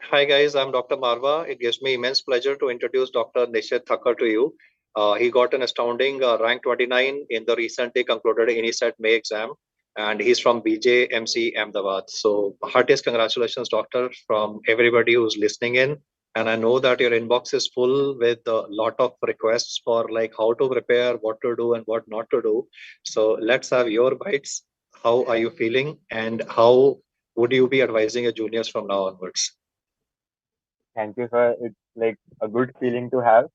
Hi guys, I'm Dr. Marwah. It gives me immense pleasure to introduce Dr. Nishid to you. He got an astounding rank 29 in the recently concluded INI-CET May exam, and he's from BJMC Ahmedabad. So, heartiest congratulations, doctor, from everybody who's listening in. And I know that your inbox is full with a lot of requests for like how to prepare, what to do, and what not to do. So, let's have your bites. How are you feeling, and how would you be advising your juniors from now onwards? Thank you, sir. It's like a good feeling to have.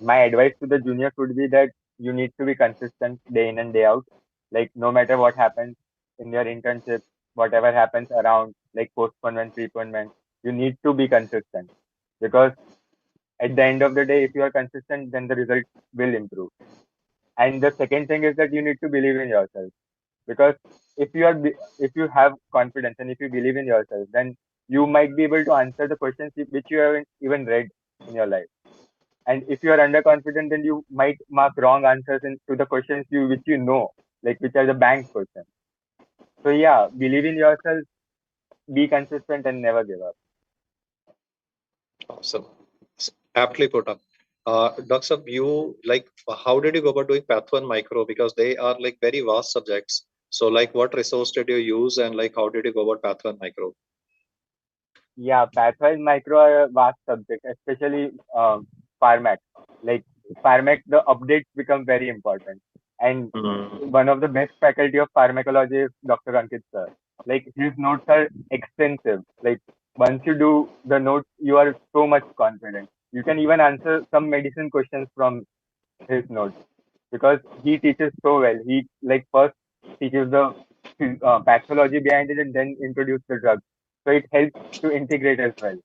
My advice to the juniors would be that you need to be consistent day in and day out. Like no matter what happens in your internship, whatever happens around, like postponement, preponement, you need to be consistent because at the end of the day, if you are consistent, then the result will improve. And the second thing is that you need to believe in yourself because if you have confidence and if you believe in yourself, then you might be able to answer the questions which you haven't even read in your life. And if you are underconfident, then you might mark wrong answers to the questions which you know, like which are the bank questions. So yeah, believe in yourself, be consistent, and never give up. Awesome. Aptly put up. Dr. You like how did you go about doing Patho and Micro? Because they are like very vast subjects. So like what resource did you use and like how did you go about Patho and Micro? Yeah, Pathwise and Micro are a vast subject, especially Pharmac. Like Pharmac, the updates become very important. And Mm. one of the best faculty of pharmacology is Dr. Ankit sir. Like his notes are extensive. Like once you do the notes, you are so much confident. You can even answer some medicine questions from his notes because he teaches so well. He like first teaches the pathology behind it and then introduce the drug. So it helps to integrate as well.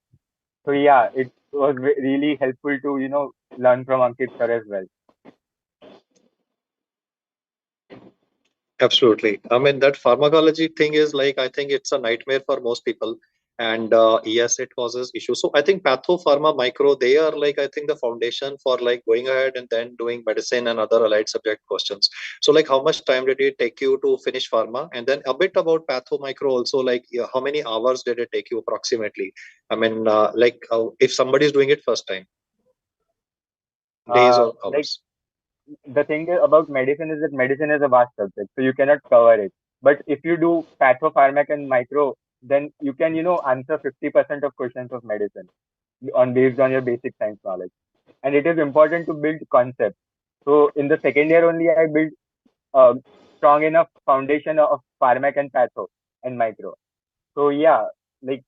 So yeah, it was really helpful to learn from Ankit sir as well. Absolutely. I mean, that pharmacology thing is like, I think it's a nightmare for most people. And yes, it causes issues. So I think patho, pharma, micro, they are like, I think the foundation for like going ahead and then doing medicine and other allied subject questions. So like how much time did it take you to finish pharma? And then a bit about patho, micro also, like yeah, how many hours did it take you approximately? I mean, if somebody is doing it first time, days or Like hours? the thing about medicine is that medicine is a vast subject, so you cannot cover it. But if you do patho, pharmac, and micro, then you can answer 50% of questions of medicine on based on your basic science knowledge. And it is important to build concepts. So in the second year only, I built a strong enough foundation of pharmac and patho and micro. So yeah, like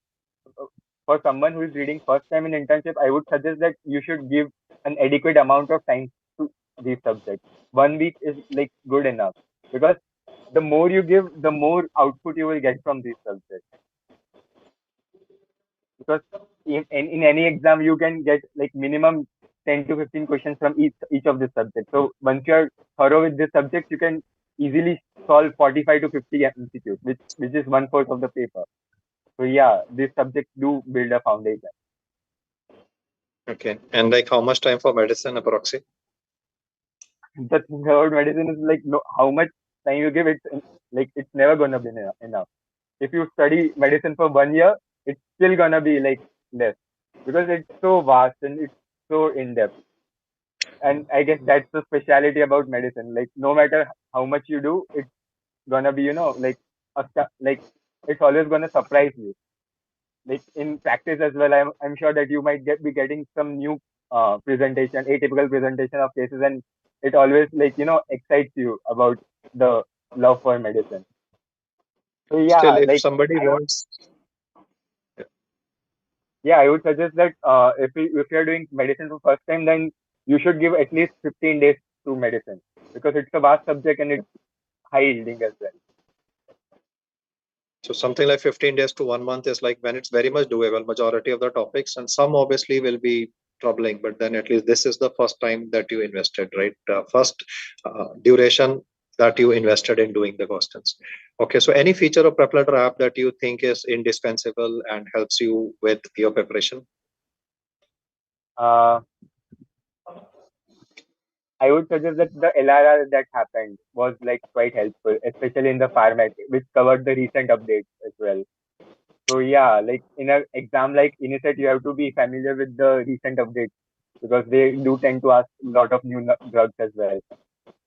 for someone who is reading first time in internship, I would suggest that you should give an adequate amount of time to these subjects. 1 week is like good enough because the more you give, the more output you will get from these subjects. Because in any exam, you can get like minimum 10 to 15 questions from each of the subjects. So once you are thorough with this subject, you can easily solve 45 to 50 MCQs, which is one fourth of the paper. So yeah, these subjects do build a foundation. Okay. And like how much time for medicine approximately? The thing about medicine is like no, how much time you give it, like it's never gonna be enough. If you study medicine for 1 year, it's still gonna be like less because it's so vast and it's so in depth. And I guess that's the speciality about medicine. Like no matter how much you do, it's gonna be like like it's always gonna surprise you. Like in practice as well, I'm sure that you might be getting some new presentation, atypical presentation of cases, and it always like excites you about the love for medicine. So Still, yeah, if like somebody I wants, yeah, I would suggest that if you're doing medicine for first time, then you should give at least 15 days to medicine because it's a vast subject and it's high yielding as well. so something like 15 days to 1 month is like when it's very much doable, majority of the topics, and some obviously will be troubling, but then at least this is the first time that you invested, right? First duration that you invested in doing the questions. Okay, so any feature of PrepLadder app that you think is indispensable and helps you with your preparation? Uh, I would suggest that the LRR that happened was like quite helpful, especially in the format, which covered the recent updates as well. So yeah, like in an exam like INI-CET, you have to be familiar with the recent updates because they do tend to ask a lot of new drugs as well.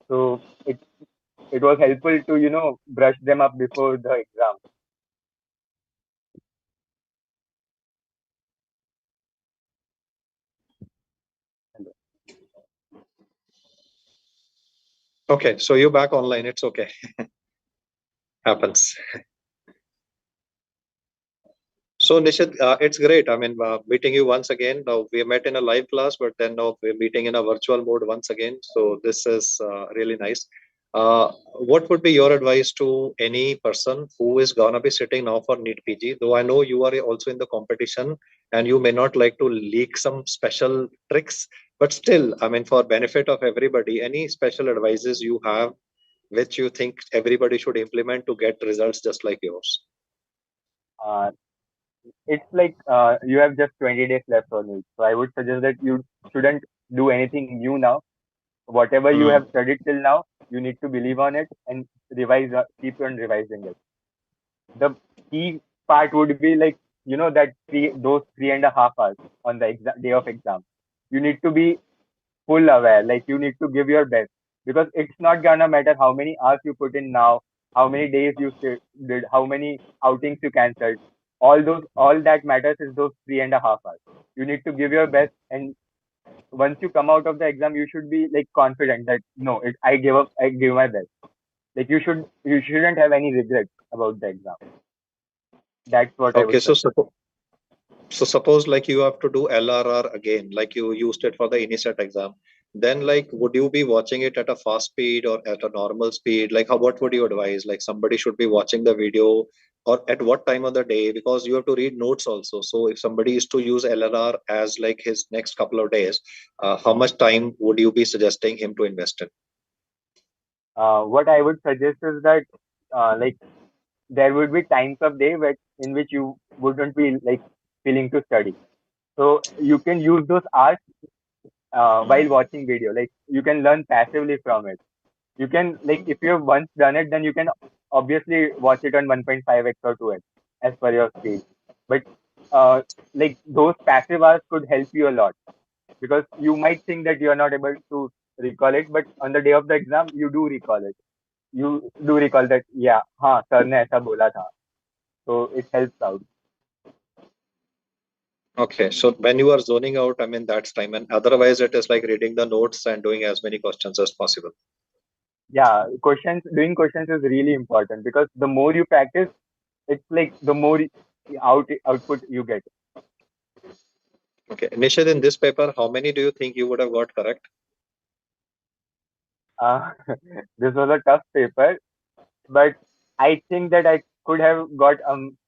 So it was helpful to brush them up before the exam. Okay, so you're back online. It's okay. Happens. So Nishid, it's great. I mean, meeting you once again. Now we met in a live class, but then now we're meeting in a virtual mode once again. So this is really nice. What would be your advice to any person who is gonna be sitting now for NEET PG? Though I know you are also in the competition, and you may not like to leak some special tricks, but still, I mean, for benefit of everybody, any special advices you have which you think everybody should implement to get results just like yours? Uh, it's like you have just 20 days left on it. So I would suggest that you shouldn't do anything new now. Whatever you have Hmm. studied till now, you need to believe on it and revise, keep on revising it. The key part would be like, that those 3.5 hours on the day of exam. You need to be full aware, like you need to give your best because it's not gonna matter how many hours you put in now, how many days you did, how many outings you cancelled. All that matters is those 3.5 hours. You need to give your best, and once you come out of the exam, you should be like confident that no, I gave up, I gave my best. Like you shouldn't have any regrets about the exam. That's what I Okay, would suggest. so suppose like you have to do LRR again, like you used it for the INI-CET exam. Then like would you be watching it at a fast speed or at a normal speed? Like how what would you advise? Like somebody should be watching the video or at what time of the day? Because you have to read notes also. So if somebody is to use LRR as like his next couple of days, how much time would you be suggesting him to invest in? What I would suggest is that like there would be times of day in which you wouldn't be like feeling to study. So you can use those hours while watching video. Like you can learn passively from it. You can like if you have once done it, then you can obviously watch it on 1.5x or 2x as per your speed. But uh, like those passive hours could help you a lot because you might think that you are not able to recall it, but on the day of the exam, you do recall it. You do recall that, yeah, हाँ sir ने ऐसा बोला था. So it helps out. Okay, so when you are zoning out, I mean that's time, and otherwise it is like reading the notes and doing as many questions as possible. Yeah, doing questions is really important because the more you practice, it's like the more output you get. Okay, Nishad, in this paper, how many do you think you would have got correct? Uh, this was a tough paper, but I think that I could have got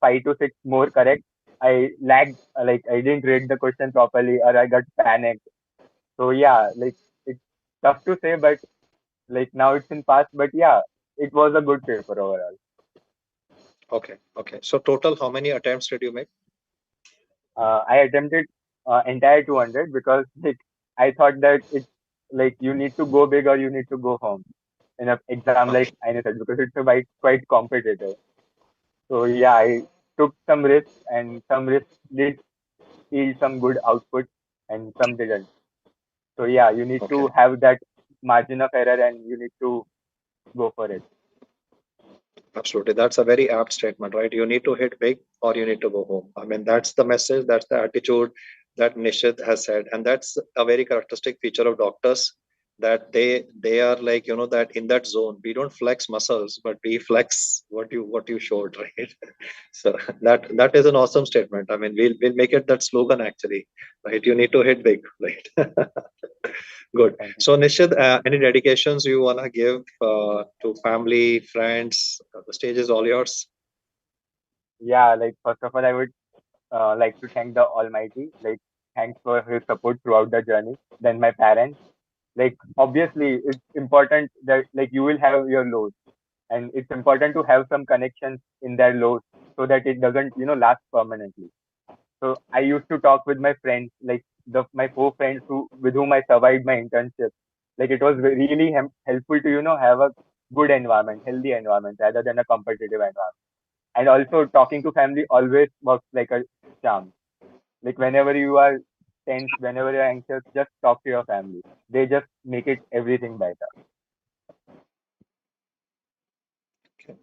5 to 6 more correct. I lagged, like I didn't read the question properly, or I got panicked. So yeah, like it's tough to say, but like now it's in past. But yeah, it was a good paper overall. Okay, okay. So total, how many attempts did you make? I attempted entire 200 because like I thought that it's like you need to go big or you need to go home in an exam like Okay, INI-CET because it's a quite competitive. So yeah, I took some risks and some risks did yield some good output and some didn't. So yeah, you need okay. to have that margin of error and you need to go for it. Absolutely. That's a very apt statement, right? You need to hit big or you need to go home. I mean, that's the message, that's the attitude that Nishid has said. And that's a very characteristic feature of doctors that they are like, that in that zone, we don't flex muscles, but we flex what you showed, right? So that is an awesome statement. I mean, we'll make it that slogan actually, right? You need to hit big, right? Good. Thank you. So, Nishid, any dedications you want to give to family, friends? The stage is all yours. Yeah, like first of all, I would like to thank the Almighty. Like thanks for his support throughout the journey. Then my parents. Like obviously, it's important that like you will have your lows, and it's important to have some connections in their lows so that it doesn't last permanently. So I used to talk with my friends, like my 4 friends with whom I survived my internship. Like it was really helpful to have a good environment, healthy environment rather than a competitive environment. And also talking to family always works like a charm. Like whenever you are tense, whenever you're anxious, just talk to your family. They just make it everything better. Okay.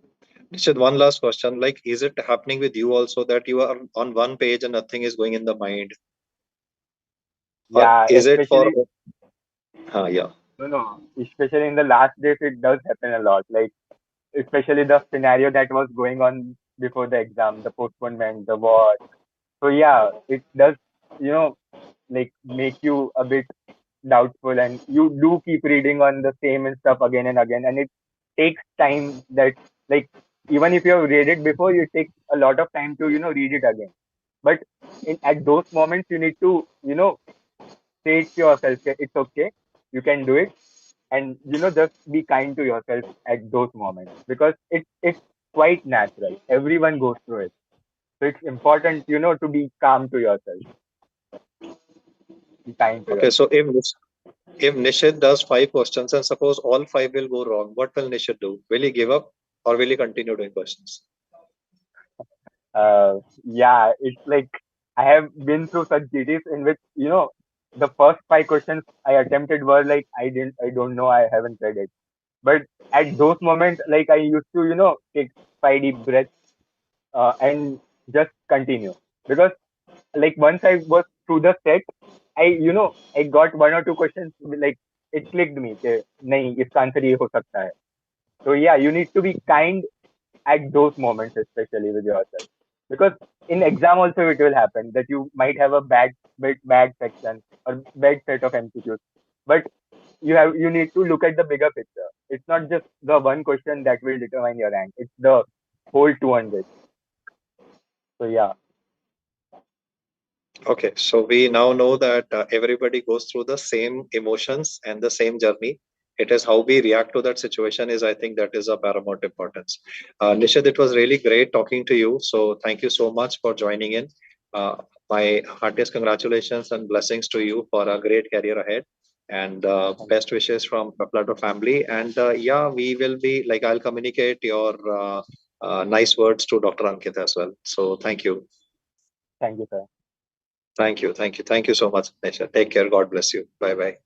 Nishid, one last question. Like, is it happening with you also that you are on one page and nothing is going in the mind? Or Yeah, is it for, especially yeah. no, no, especially in the last days, it does happen a lot. Like especially the scenario that was going on before the exam, the postponement, the war. So yeah, it does, you know, like make you a bit doubtful, and you do keep reading on the same and stuff again and again, and it takes time that, like, even if you have read it before, it takes a lot of time to read it again. But at those moments you need to say it to yourself, "Okay, it's okay, you can do it," and just be kind to yourself at those moments, because it's quite natural, everyone goes through it. So it's important to be calm to yourself, be kind to Okay, so yourself. if Nishid does 5 questions and suppose all five will go wrong, what will Nishid do? Will he give up or will he continue doing questions? Yeah, it's like I have been through such GTs in which the first 5 questions I attempted were like, I don't know, I haven't read it. But at those moments, like, I used to take 5 deep breaths, and just continue, because like once I was through the set, I got 1 or 2 questions, like it clicked me कि नहीं इसका answer ये हो सकता है. So yeah, you need to be kind at those moments, especially with yourself, because in exam also it will happen that you might have a bad section or bad set of MCQs, but you need to look at the bigger picture. It's not just the one question that will determine your rank, it's the whole 200. So yeah. Okay, so we now know that everybody goes through the same emotions and the same journey. It is how we react to that situation is, I think, that is of paramount importance. Nishad, it was really great talking to you. So thank you so much for joining in. Uh, my heartiest congratulations and blessings to you for a great career ahead. And best wishes from PrepLadder family. And yeah, we will be like, I'll communicate your nice words to Dr. Ankit as well. So thank you. Thank you, sir. Thank you. Thank you. Thank you so much, Nisha. Take care. God bless you. Bye bye.